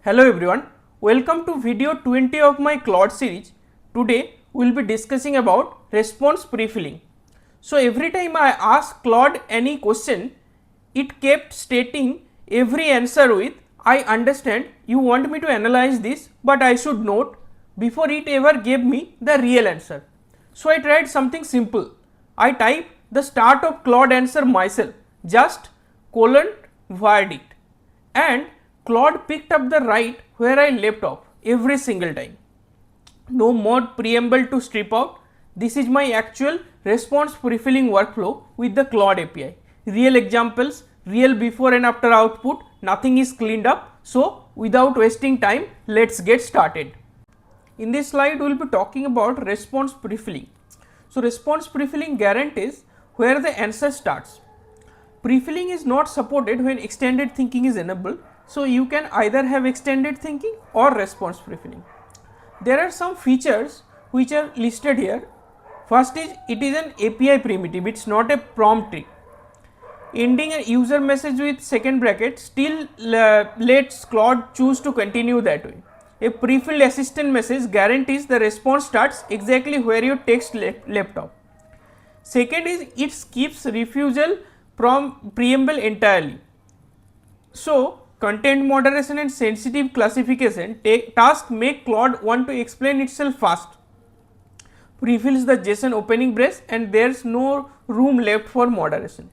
Hello everyone, welcome to video 20 of my Claude series. Today we will be discussing about response prefilling. So every time I asked Claude any question, it kept stating every answer with I understand you want me to analyze this, but I should note before it ever gave me the real answer. So I tried something simple. I typed the start of Claude answer myself, just colon verdict, and Claude picked up the right where I left off every single time. No more preamble to strip out. This is my actual response prefilling workflow with the Claude API. Real examples, real before and after output, nothing is cleaned up. So without wasting time, let's get started. In this slide, we will be talking about response prefilling. So response prefilling guarantees where the answer starts. Prefilling is not supported when extended thinking is enabled. So you can either have extended thinking or response prefilling. There are some features which are listed here. First is it is an API primitive, it is not a prompt tree. Ending a user message with second bracket still lets Claude choose to continue that way. A prefilled assistant message guarantees the response starts exactly where your text left off. Second is it skips refusal from preamble entirely. So content moderation and sensitive classification task make Claude want to explain itself fast. Prefills the JSON opening brace and there is no room left for moderation.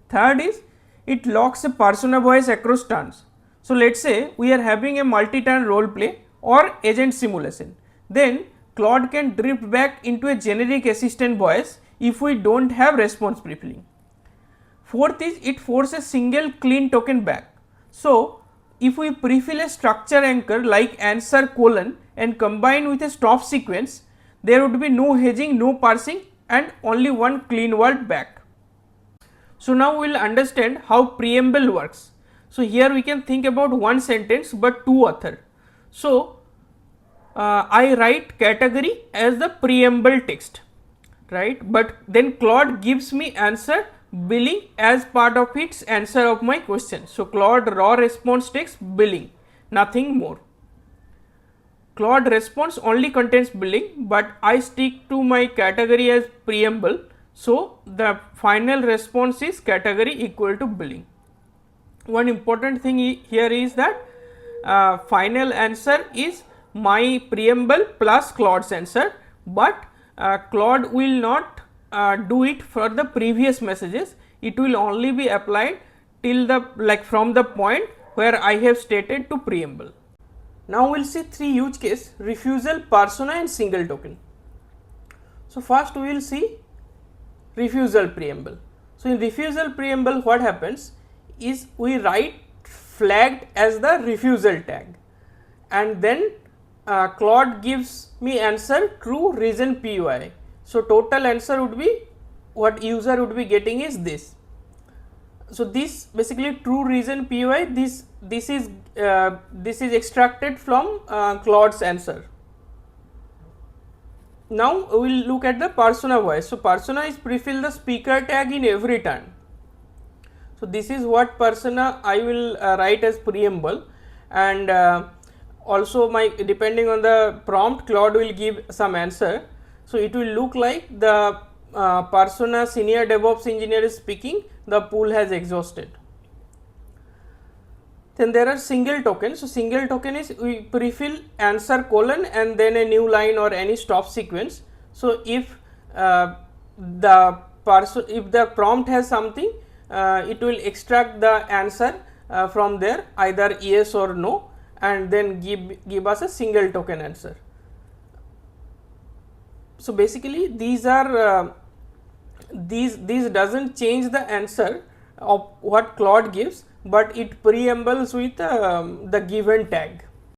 Third is it locks a persona voice across turns. So let us say we are having a multi-turn role play or agent simulation. Then Claude can drift back into a generic assistant voice if we do not have response prefilling. Fourth is it forces single clean token back. So if we prefill a structure anchor like answer colon and combine with a stop sequence, there would be no hedging, no parsing and only one clean word back. So now we will understand how preamble works. So here we can think about one sentence but two author. So I write category as the preamble text, right, but then Claude gives me answer billing as part of its answer of my question. So Claude raw response text billing, nothing more. Claude response only contains billing, but I stick to my category as preamble. So the final response is category equal to billing. One important thing here is that final answer is my preamble plus Claude's answer, but Claude will not do it for the previous messages. It will only be applied till the from the point where I have stated to preamble. Now we will see three use case: refusal, persona and single token. So first we will see refusal preamble. So in refusal preamble what happens is we write flagged as the refusal tag and then Claude gives me answer true reason PUI. So total answer would be what user would be getting is this. So this basically true reason PUI, this is extracted from Claude's answer. Now we will look at the persona voice. So persona is prefill the speaker tag in every turn. So this is what persona I will write as preamble, and also my depending on the prompt Claude will give some answer. So it will look like the persona senior DevOps engineer is speaking, the pool has exhausted. Then there are single tokens. So single token is we prefill answer colon and then a new line or any stop sequence. So if the prompt has something, it will extract the answer from there, either yes or no, and then give us a single token answer. So basically these are these doesn't change the answer of what Claude gives, but it preambles with the given tag.